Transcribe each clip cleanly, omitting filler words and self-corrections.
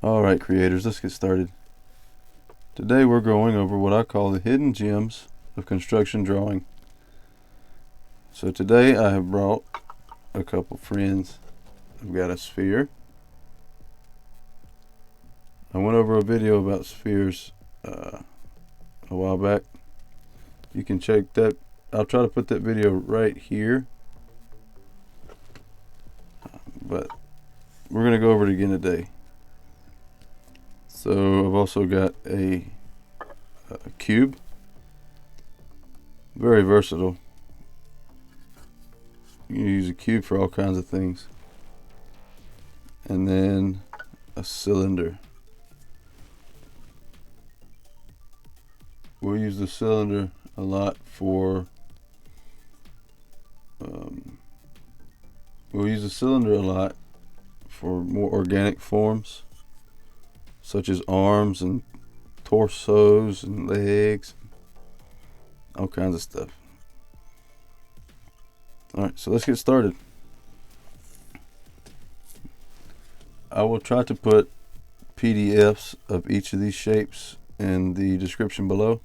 Alright creators, let's get started. Today we're going over what I call the hidden gems of construction drawing. So today I have brought a couple friends. I've got a sphere. I went over a video about spheres a while back. You can check that. I'll try to put that video right here. But we're going to go over it again today. So I've also got a cube, very versatile. You can use a cube for all kinds of things. And then a cylinder. We'll use the cylinder a lot for more organic forms, such as arms and torsos and legs, all kinds of stuff. Alright, so let's get started. I will try to put PDFs of each of these shapes in the description below.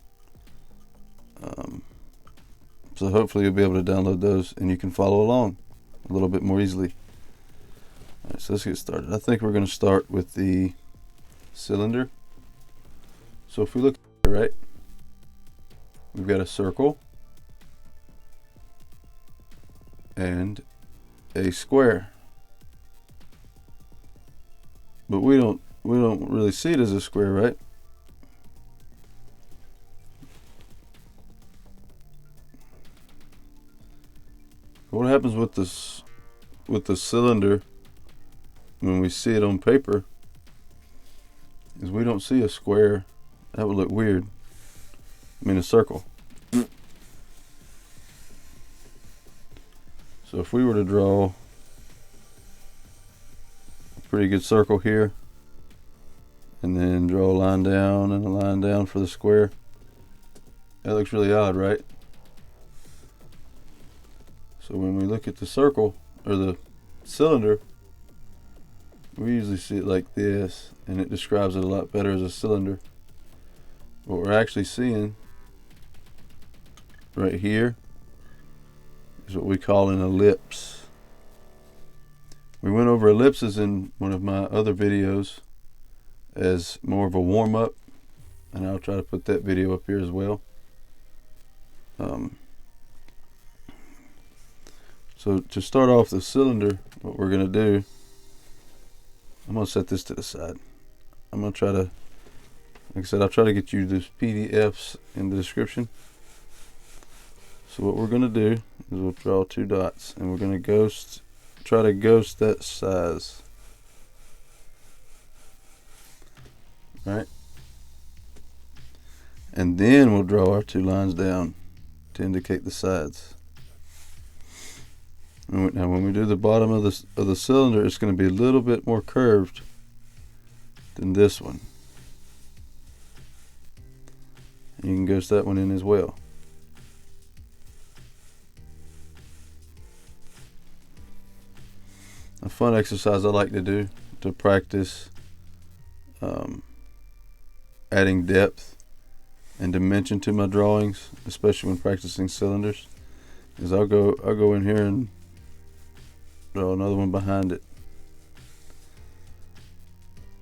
So hopefully you'll be able to download those and you can follow along a little bit more easily. Alright, so let's get started. I think we're going to start with the cylinder. So if we look here, right, we've got a circle and a square, but we don't really see it as a square, right? What happens with the cylinder when we see it on paper is we don't see a square. That would look weird. I mean a circle. So if we were to draw a pretty good circle here and then draw a line down and a line down for the square, that looks really odd, right? So when we look at the circle or the cylinder, we usually see it like this, and it describes it a lot better as a cylinder. What we're actually seeing right here is what we call an ellipse. We went over ellipses in one of my other videos as more of a warm-up, and I'll try to put that video up here as well. So to start off the cylinder, what we're going to do, I'm going to set this to the side. I'm going to try to, like I said, I'll try to get you these PDFs in the description. So what we're going to do is we'll draw two dots, and we're going to try to ghost that size. Right? And then we'll draw our two lines down to indicate the sides. Now when we do the bottom of the cylinder, it's going to be a little bit more curved than this one. And you can ghost that one in as well. A fun exercise I like to do to practice adding depth and dimension to my drawings, especially when practicing cylinders, is I'll go in here and draw another one behind it.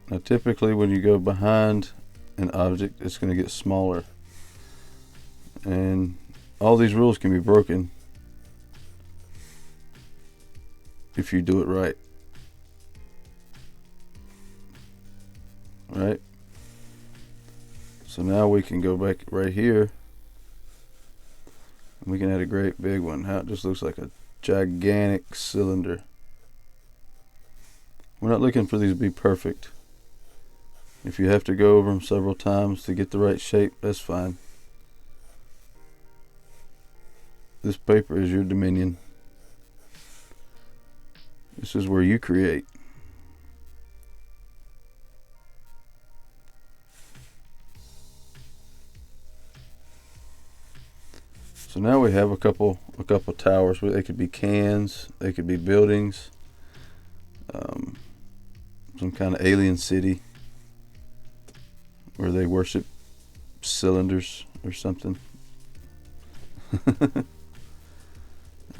Now typically when you go behind an object, it's going to get smaller, and all these rules can be broken if you do it right. Right? So now we can go back right here and we can add a great big one. How it just looks like a gigantic cylinder. We're not looking for these to be perfect. If you have to go over them several times to get the right shape, that's fine. This paper is your dominion. This is where you create. So now we have a couple towers. They could be cans, they could be buildings, some kind of alien city. where they worship cylinders or something.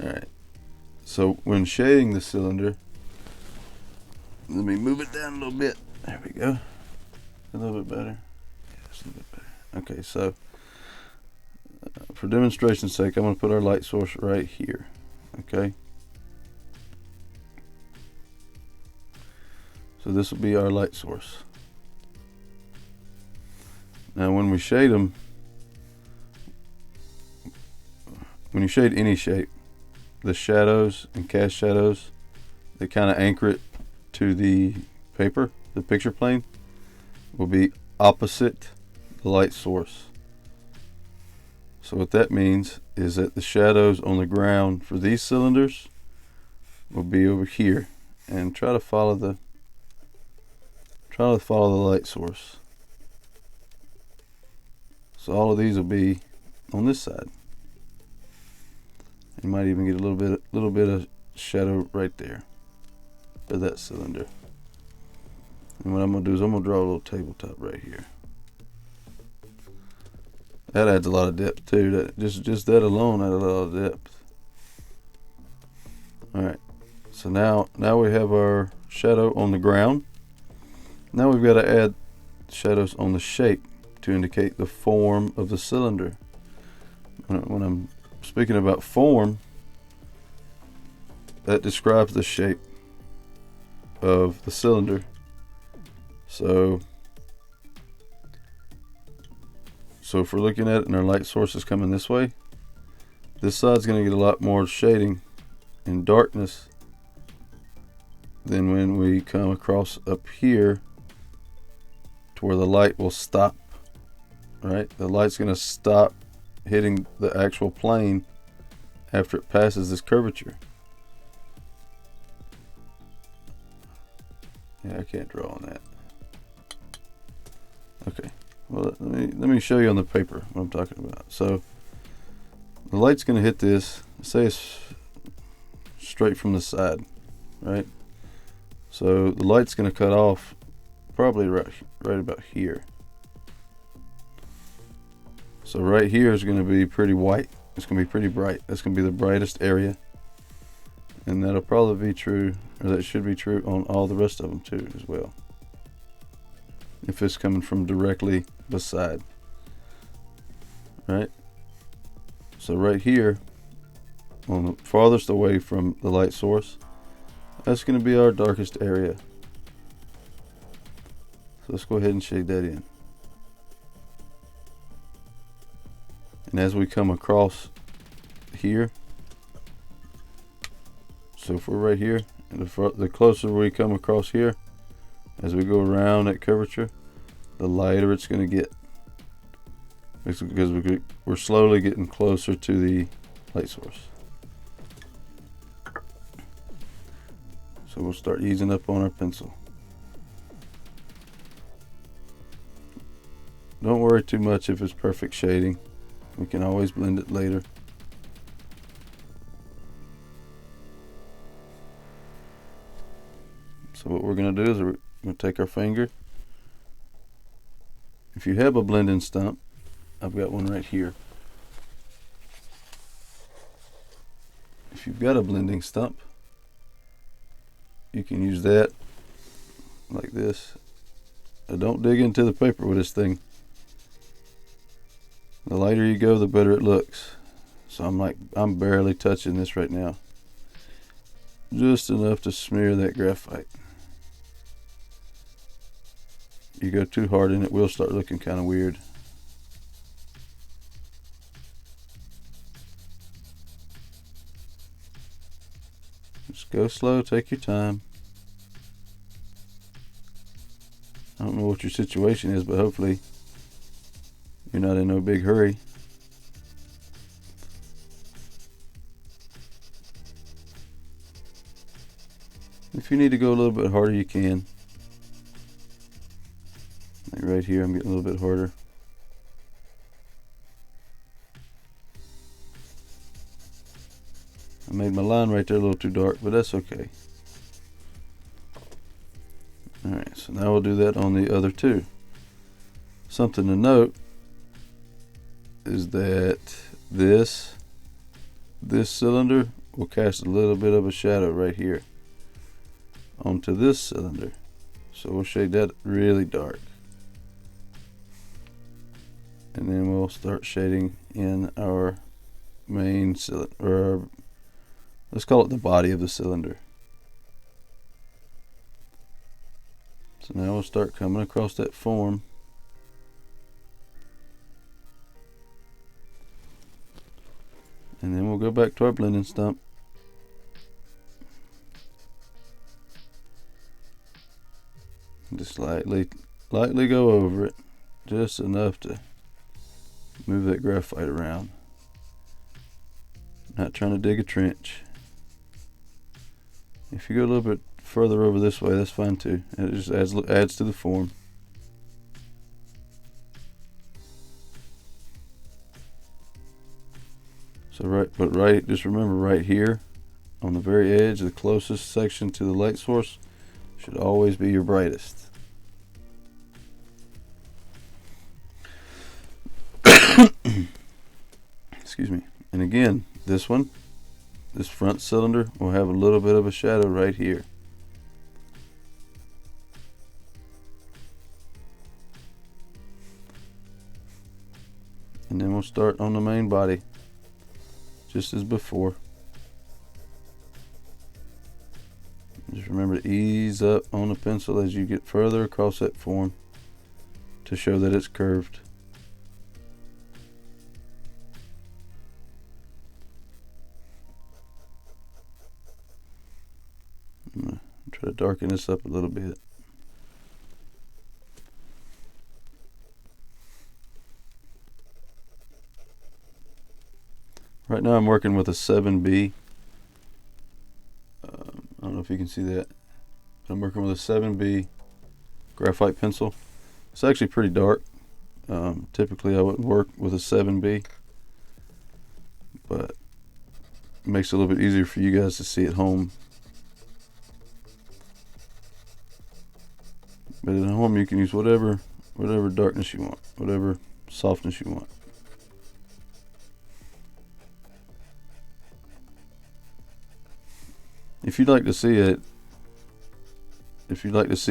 Alright, so when shading the cylinder, let me move it down a little bit. There we go. A little bit better. Yes, a little bit better. Okay, so for demonstration's sake, I'm going to put our light source right here. Okay. So this will be our light source. Now when we shade them, when you shade any shape, the shadows and cast shadows, they kind of anchor it to the paper, the picture plane, will be opposite the light source. So what that means is that the shadows on the ground for these cylinders will be over here, and try to follow the light source. So all of these will be on this side. You might even get a little bit of shadow right there for that cylinder. And what I'm gonna do is I'm gonna draw a little tabletop right here. That adds a lot of depth too. That just that alone adds a lot of depth. All right. So now we have our shadow on the ground. Now we've got to add shadows on the shape to indicate the form of the cylinder. When I'm speaking about form, that describes the shape of the cylinder. So if we're looking at it and our light source is coming this way, this side's going to get a lot more shading and darkness than when we come across up here to where the light will stop. Right? The light's going to stop hitting the actual plane after it passes this curvature. Yeah, I can't draw on that. Okay. Well, let me show you on the paper what I'm talking about. So the light's going to hit this. Say it's straight from the side, right? So the light's going to cut off probably right about here. So right here is going to be pretty white. It's going to be pretty bright. That's going to be the brightest area. And that'll probably be true, or that should be true on all the rest of them too as well, if it's coming from directly beside. Right? So right here, on the farthest away from the light source, that's going to be our darkest area. So let's go ahead and shade that in. And as we come across here, so if we're right here, and the closer we come across here, as we go around that curvature, the lighter it's going to get. It's because we're slowly getting closer to the light source. So we'll start easing up on our pencil. Don't worry too much if it's perfect shading. We can always blend it later. So what we're going to do is we're going to take our finger. If you have a blending stump, I've got one right here. If you've got a blending stump, you can use that like this. Now don't dig into the paper with this thing. The lighter you go, the better it looks. So I'm barely touching this right now. Just enough to smear that graphite. You go too hard and it will start looking kind of weird. Just go slow, take your time. I don't know what your situation is, but hopefully you're not in no big hurry. If you need to go a little bit harder, you can. Like right here, I'm getting a little bit harder. I made my line right there a little too dark, but that's okay. Alright, so now we'll do that on the other two. something to note is that this cylinder will cast a little bit of a shadow right here onto this cylinder. So we'll shade that really dark. And then we'll start shading in our main cylinder, or let's call it the body of the cylinder. So now we'll start coming across that form. And then we'll go back to our blending stump. Just lightly go over it, just enough to move that graphite around. Not trying to dig a trench. If you go a little bit further over this way, that's fine too. It just adds to the form. So just remember right here on the very edge, the closest section to the light source should always be your brightest. Excuse me. And again, this front cylinder will have a little bit of a shadow right here. And then we'll start on the main body, just as before. Just remember to ease up on the pencil as you get further across that form to show that it's curved. I'm going to try to darken this up a little bit. Right now I'm working with a 7B. I don't know if you can see that. I'm working with a 7B graphite pencil. It's actually pretty dark. Typically I wouldn't work with a 7B, but it makes it a little bit easier for you guys to see at home. But at home you can use whatever darkness you want, whatever softness you want. If you'd like to see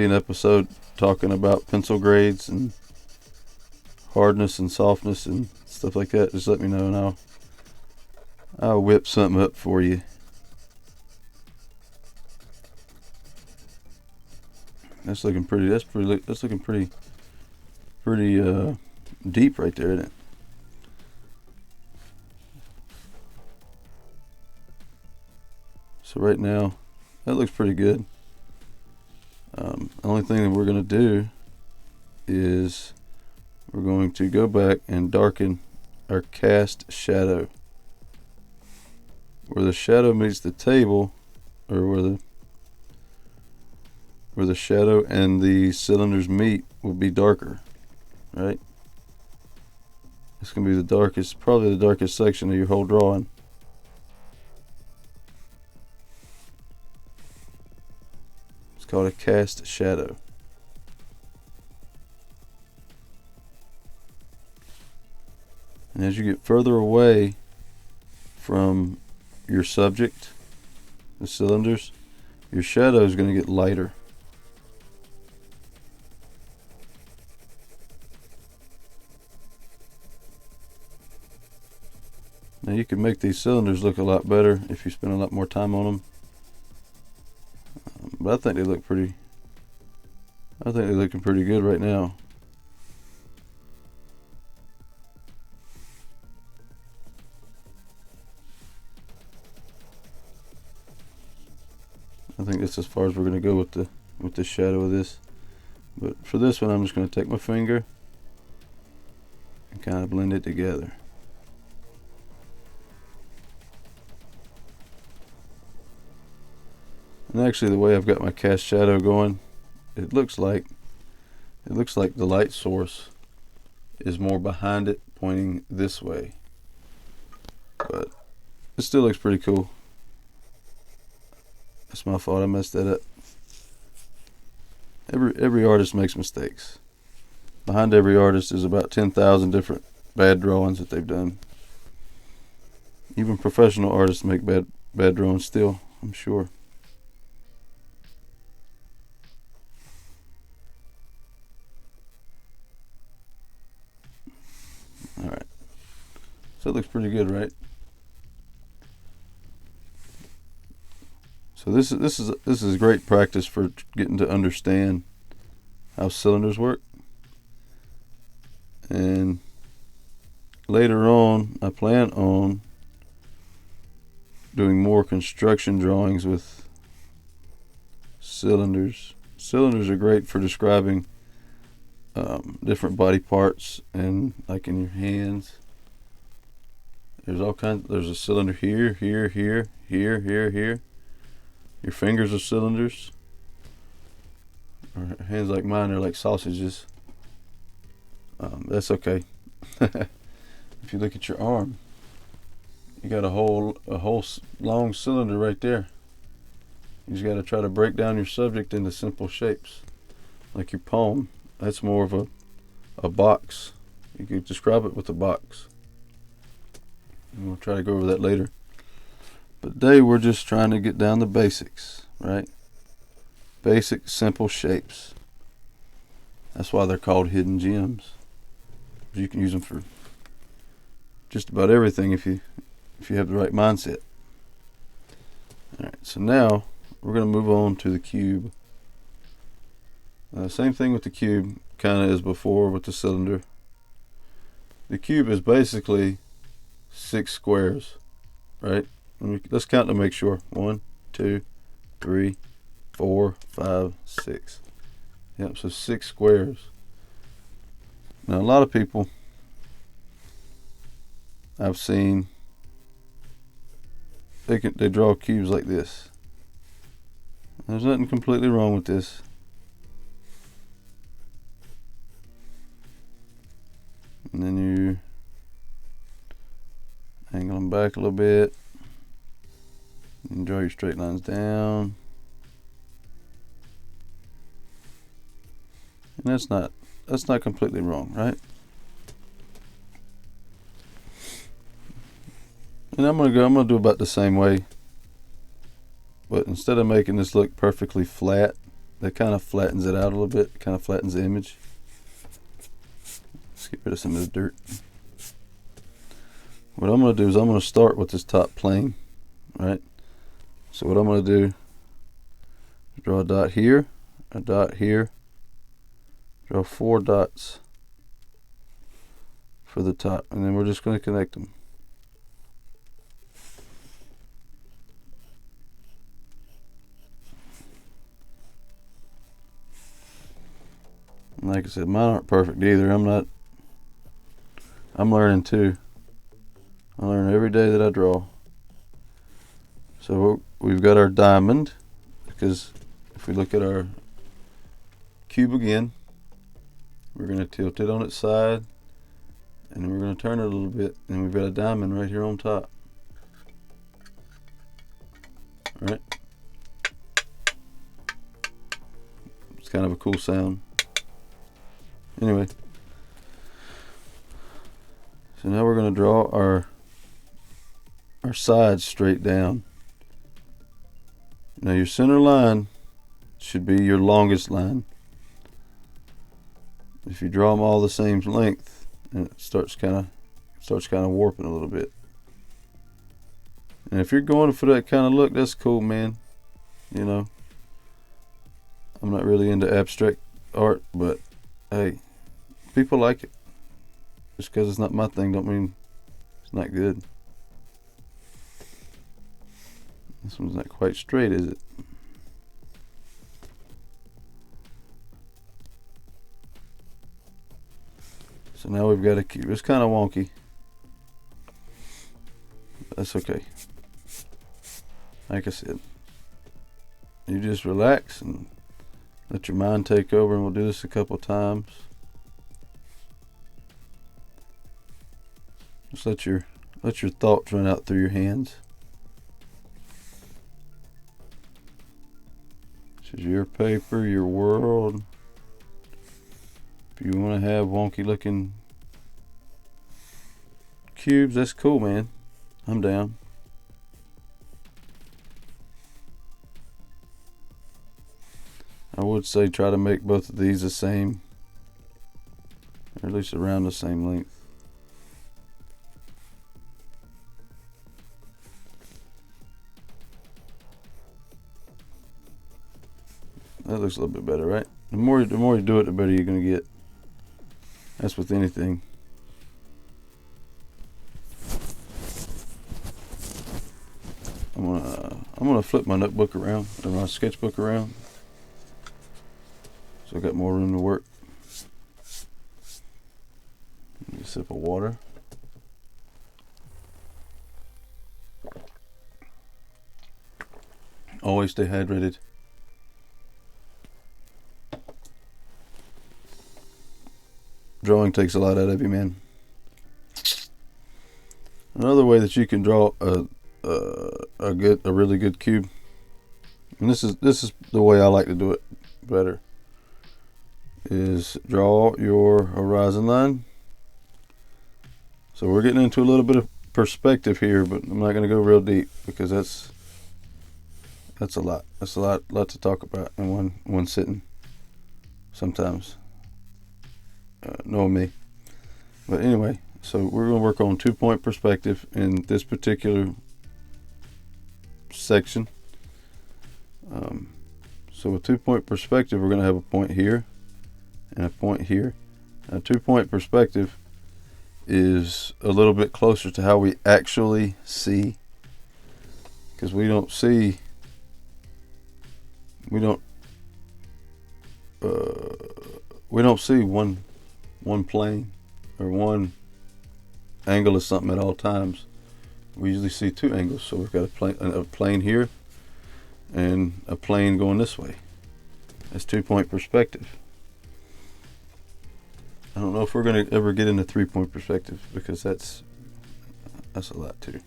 an episode talking about pencil grades and hardness and softness and stuff like that, just let me know and I'll whip something up for you. That's looking pretty. That's looking pretty deep right there, isn't it? So right now, that looks pretty good. The only thing that we're going to do is we're going to go back and darken our cast shadow. Where the shadow meets the table, or where the shadow and the cylinders meet will be darker, right? It's going to be the darkest, probably the darkest section of your whole drawing. It's called a cast shadow. And as you get further away from your subject, the cylinders, your shadow is going to get lighter. Now you can make these cylinders look a lot better if you spend a lot more time on them. But I think they look pretty. I think they're looking pretty good right now. I think that's as far as we're going to go with the shadow of this. But for this one, I'm just going to take my finger and kind of blend it together. And actually, the way I've got my cast shadow going, it looks like the light source is more behind it, pointing this way. But it still looks pretty cool. That's my fault. I messed that up. Every artist makes mistakes. behind every artist is about 10,000 different bad drawings that they've done. Even professional artists make bad drawings still, I'm sure. Alright. So it looks pretty good, right? So this is great practice for getting to understand how cylinders work. And later on, I plan on doing more construction drawings with cylinders. Cylinders are great for describing different body parts, and like in your hands. There's all kinds. There's a cylinder here, here, here, here, here, here. Your fingers are cylinders. Or hands like mine are like sausages. That's okay. If you look at your arm, you got a whole long cylinder right there. You just got to try to break down your subject into simple shapes, like your palm. That's more of a box. You could describe it with a box. And we'll try to go over that later. But today we're just trying to get down the basics, right? Basic, simple shapes. That's why they're called hidden gems. You can use them for just about everything if you have the right mindset. Alright, so now we're going to move on to the cube. Same thing with the cube, kind of as before with the cylinder. The cube is basically 6 squares, right? Let's count to make sure. 1, 2, 3, 4, 5, 6. Yep, so 6 squares. Now a lot of people I've seen, they draw cubes like this. There's nothing completely wrong with this. And then you angle them back a little bit and draw your straight lines down. And that's not completely wrong, right? And I'm gonna do about the same way. But instead of making this look perfectly flat, that kind of flattens it out a little bit, kind of flattens the image. Let's get rid of some of the dirt. What I'm going to do is I'm going to start with this top plane, right? So what I'm going to do is draw a dot here, draw 4 dots for the top, and then we're just going to connect them. And like I said, mine aren't perfect either. I'm learning too. I learn every day that I draw. So we've got our diamond, because if we look at our cube again, we're going to tilt it on its side, and we're going to turn it a little bit, and we've got a diamond right here on top. All right. It's kind of a cool sound. Anyway, so now we're going to draw our sides straight down. Now your center line should be your longest line. If you draw them all the same length, and it starts kind of warping a little bit. And if you're going for that kind of look, that's cool, man. You know, I'm not really into abstract art, but hey, people like it. Just because it's not my thing don't mean it's not good. This one's not quite straight, is it? So now we've got a cube. It's kind of wonky. That's okay. Like I said, you just relax and let your mind take over, and we'll do this a couple times. Just let your thoughts run out through your hands. This is your paper, your world. If you want to have wonky looking cubes, that's cool, man. I'm down. I would say try to make both of these the same, or at least around the same length. That looks a little bit better, right? The more you do it, the better you're gonna get. That's with anything. I'm gonna flip my notebook around, or my sketchbook around, so I got more room to work. Need a sip of water. Always stay hydrated. Drawing takes a lot out of you, man. Another way that you can draw a really good cube, and this is the way I like to do it better, is draw your horizon line. So we're getting into a little bit of perspective here, but I'm not going to go real deep because that's a lot. That's a lot to talk about in one sitting. Sometimes, knowing me. But anyway, so we're going to work on 2-point perspective in this particular section. So with 2-point perspective, we're going to have a point here and a point here. A 2-point perspective is a little bit closer to how we actually see, because we don't see one plane or one angle of something at all times. We usually see 2 angles. So we've got a plane here and a plane going this way. That's 2-point perspective. I don't know if we're going to ever get into 3-point perspective, because that's a lot too.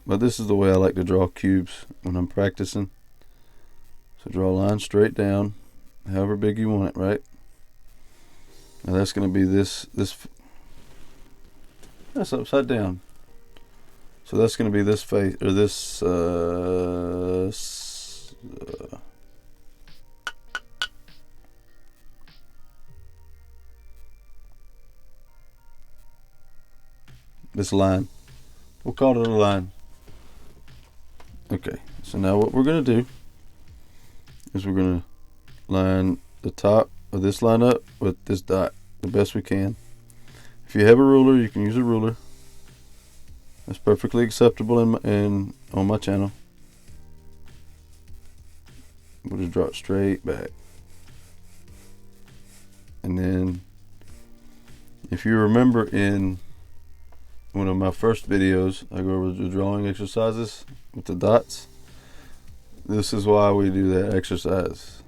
But this is the way I like to draw cubes when I'm practicing. So draw a line straight down, however big you want it, right? Now that's going to be this. That's upside down. So that's going to be this face, or this this line. We'll call it a line. Okay, so now what we're going to do is we're going to line the top of this line up with this dot the best we can. If you have a ruler, you can use a ruler. That's perfectly acceptable on my channel. We'll just draw it straight back. And then, if you remember in one of my first videos, I go over the drawing exercises with the dots. This is why we do that exercise,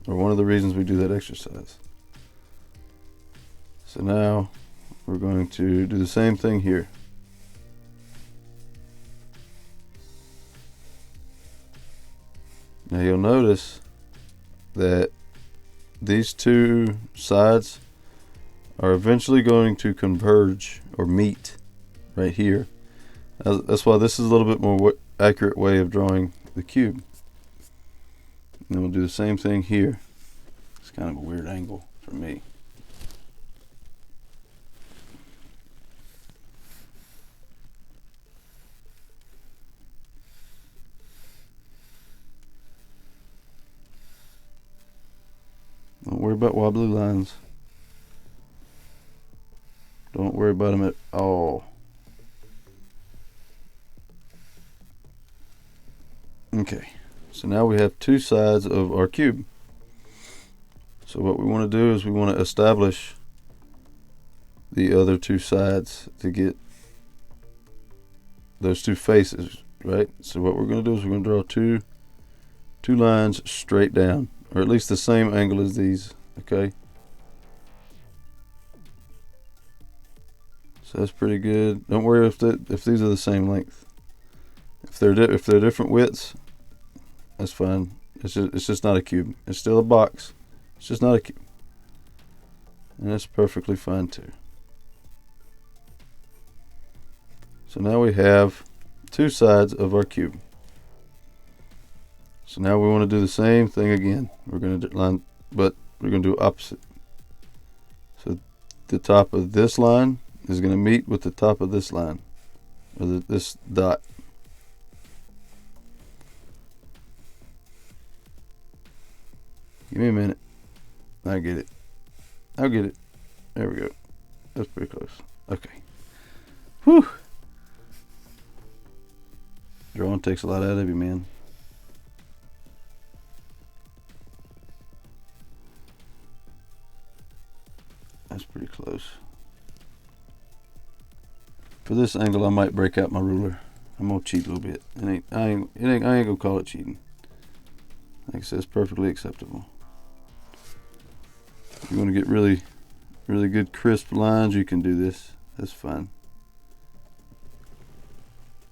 or one of the reasons we do that exercise. So now we're going to do the same thing here. Now you'll notice that these 2 sides are eventually going to converge or meet right here. That's why this is a little bit more accurate way of drawing the cube. And then we'll do the same thing here. It's kind of a weird angle for me. Don't worry about wobbly lines. Don't worry about them at all. Okay, so now we have 2 sides of our cube. So what we want to do is we want to establish the other 2 sides to get those 2 faces, right? So what we're going to do is we're going to draw two lines straight down, or at least the same angle as these, okay? So that's pretty good. Don't worry if these are the same length. If they're different widths, that's fine. It's just not a cube. It's still a box. It's just not a cube. And that's perfectly fine too. So now we have two sides of our cube. So now we want to do the same thing again. We're going to line, but we're going to do opposite. So the top of this line is going to meet with the top of this line, or this dot. Give me a minute. I get it. I'll get it. There we go. That's pretty close. Okay. Whew. Drawing takes a lot out of you, man. That's pretty close. For this angle, I might break out my ruler. I'm gonna cheat a little bit. I ain't gonna call it cheating. Like I said, it's perfectly acceptable. If you want to get really good crisp lines, you can do this. That's fine.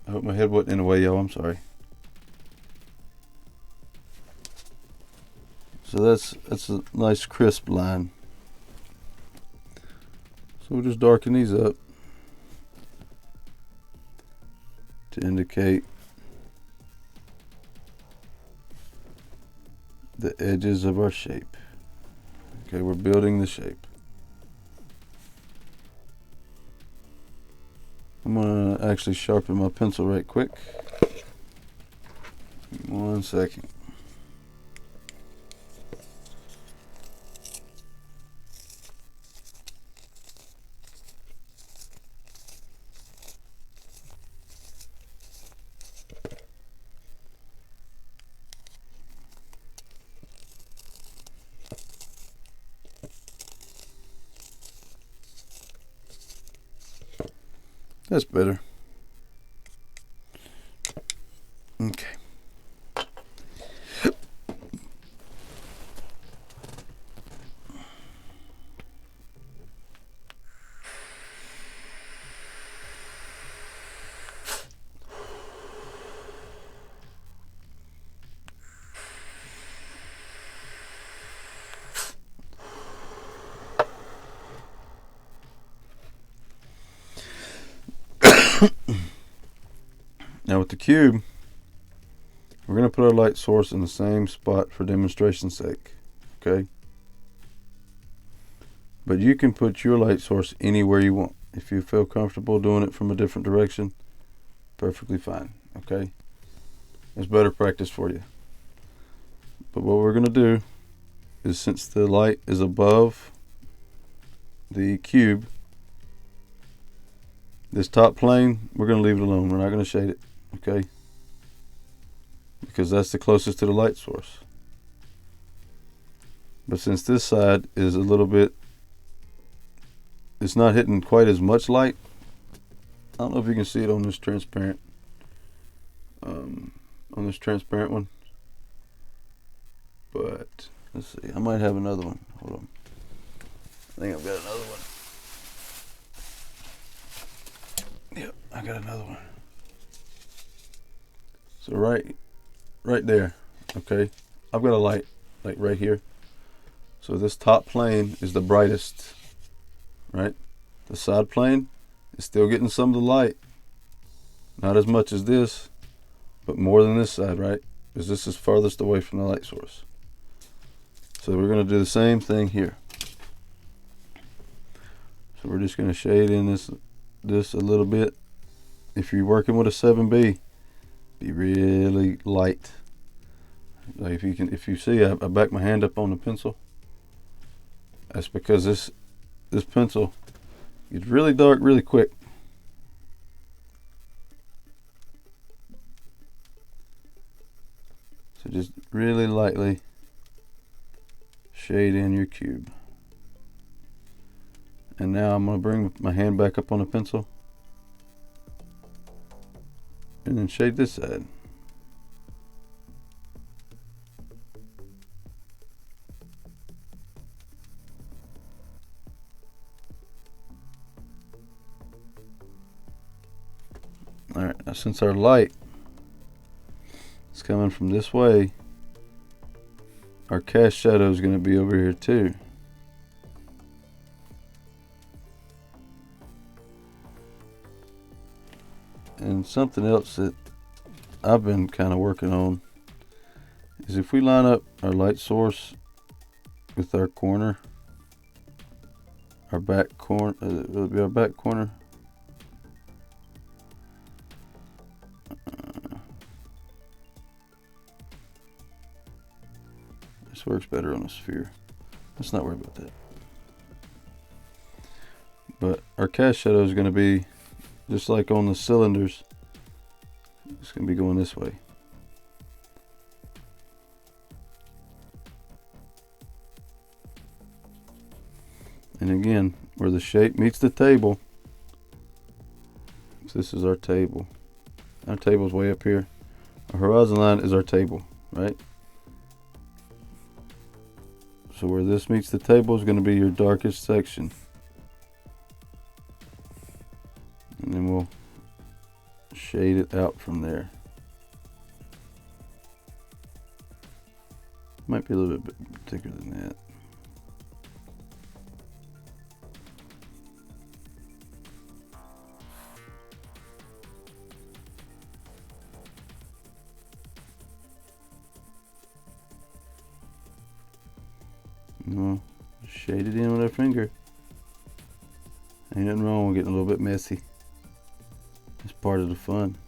I hope my head wasn't in the way, y'all. I'm sorry. So that's a nice crisp line. So we'll just darken these up to indicate the edges of our shape. Okay, we're building the shape. I'm gonna actually sharpen my pencil right quick. 1 second. That's better. Okay. Now with the cube, we're going to put our light source in the same spot for demonstration's sake, okay? But you can put your light source anywhere you want. If you feel comfortable doing it from a different direction, perfectly fine, okay? It's better practice for you. But what we're going to do is, since the light is above the cube, this top plane, we're going to leave it alone. We're not going to shade it, okay? Because that's the closest to the light source. But since this side is a little bit, it's not hitting quite as much light. I don't know if you can see it on this transparent, on this transparent one. But let's see, I might have another one. Hold on. I think I've got another one. Yep, I got another one. So right there, okay? I've got a light like right here. So this top plane is the brightest, right? The side plane is still getting some of the light. Not as much as this, but more than this side, right? Because this is farthest away from the light source. So we're going to do the same thing here. So we're just going to shade in this a little bit. If you're working with a 7B, be really light. Like if you see, I back my hand up on the pencil. That's because this pencil gets really dark really quick. So just really lightly shade in your cube. And now I'm going to bring my hand back up on the pencil and then shade this side. Alright, now since our light is coming from this way, our cast shadow is going to be over here too. And something else that I've been kind of working on is if we line up our light source with our corner, our back corner, it'll be our back corner. This works better on a sphere. Let's not worry about that. But our cast shadow is going to be just like on the cylinders. It's going to be going this way. And again, where the shape meets the table, so this is our table. Our table's way up here. Our horizon line is our table, right? So where this meets the table is going to be your darkest section. And then we'll shade it out from there. Might be a little bit thicker than that. We'll shade it in with our finger. Ain't nothing wrong with getting a little bit messy. It's part of the fun.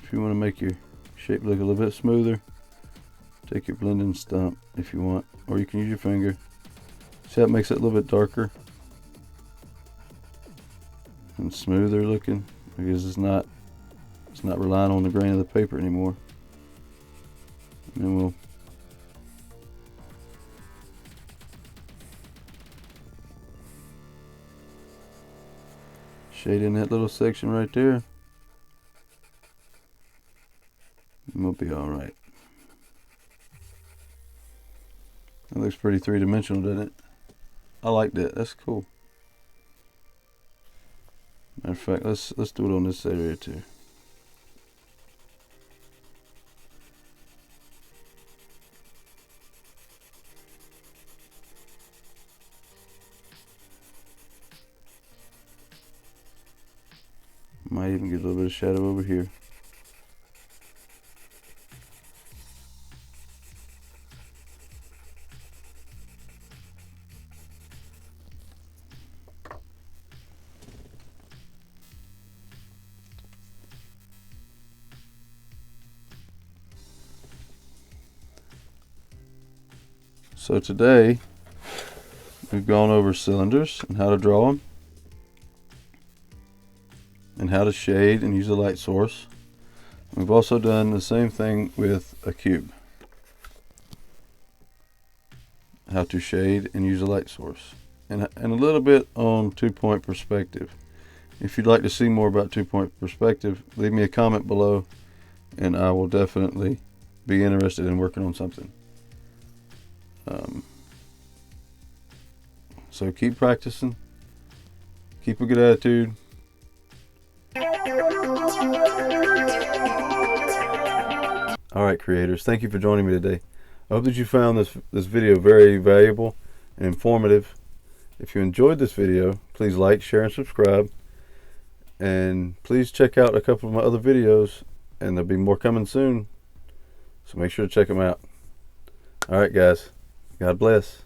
If you want to make your shape look a little bit smoother, take your blending stump if you want, or you can use your finger. See how it makes it a little bit darker and smoother looking, because it's not relying on the grain of the paper anymore. And then we'll shade in that little section right there, and we'll be all right. That looks pretty three-dimensional, doesn't it? I like that. That's cool. Matter of fact, let's do it on this area too. Might even get a little bit of shadow over here. So today we've gone over cylinders and how to draw them, and how to shade and use a light source. We've also done the same thing with a cube. How to shade and use a light source. And a little bit on 2-point perspective. If you'd like to see more about 2-point perspective, leave me a comment below and I will definitely be interested in working on something. So keep practicing. Keep a good attitude. Alright creators, thank you for joining me today. I hope that you found this video very valuable and informative. If you enjoyed this video, please like, share, and subscribe. And please check out a couple of my other videos, and there'll be more coming soon. So make sure to check them out. Alright guys, God bless.